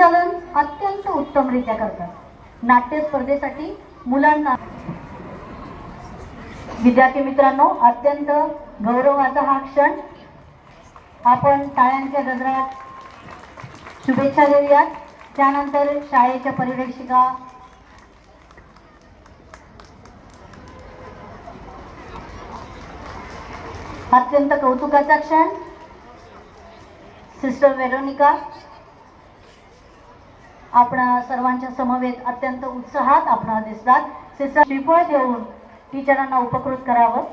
संचालन अत्यंत उत्तमरित्या करतात। नाट्य स्पर्धेसाठी मुलांना विद्यार्थी मित्रांनो, अत्यंत गौरवाचा हा क्षण। आपण टाळ्यांच्या गजरात शुभेच्छा देऊयात। त्यानंतर शाळेच्या परिवेशिका अत्यंत कौतुकाचा क्षण सिस्टर वेरोनिका आपणा सर्वांच्या समवेत अत्यंत उत्साहात आपणा दिसतात। सिस्टर श्रीफळ देऊन टीचरांना उपकृत करावं।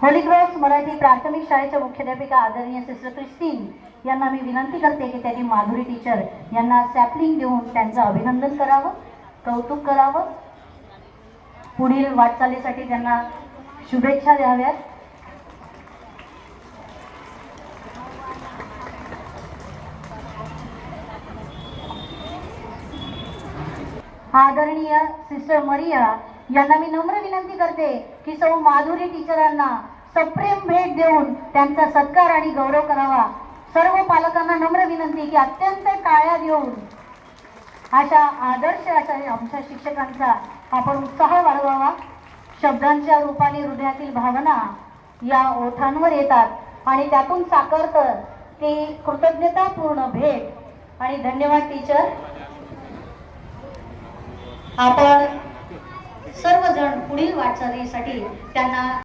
होली क्रॉस मराठी प्राथमिक शाळेच्या मुख्याध्यापिका आदरणीय सिस्टर क्रिस्टीन यांना मी विनंती करते की त्यांनी माधुरी टीचर यांना सॅपलिंग देऊन त्यांचं अभिनंदन करावं, कौतुक करावं, पुढील वाटचालीसाठी त्यांना शुभेच्छा द्याव्यात। आदरणीय सिस्टर मरिया यांना मी नम्र विनंती करते की सौ माधुरी टीचरांना सप्रेम भेट देऊन त्यांचा सत्कार आणि गौरव करावा। सर्व पालकांना नम्र विनंती की अत्यंत टाळ्या देऊन अशा आदर्श अशा आमच्या शिक्षकांचा आपण उत्साह वाढवावा। शब्दांच्या रूपाने हृदयातील भावना या ओठांवर येतात आणि त्यातून साकारतं ते कृतज्ञतापूर्ण भेट आणि धन्यवाद टीचर। आपण सर्वजण पुढील वाटचालीसाठी त्यांना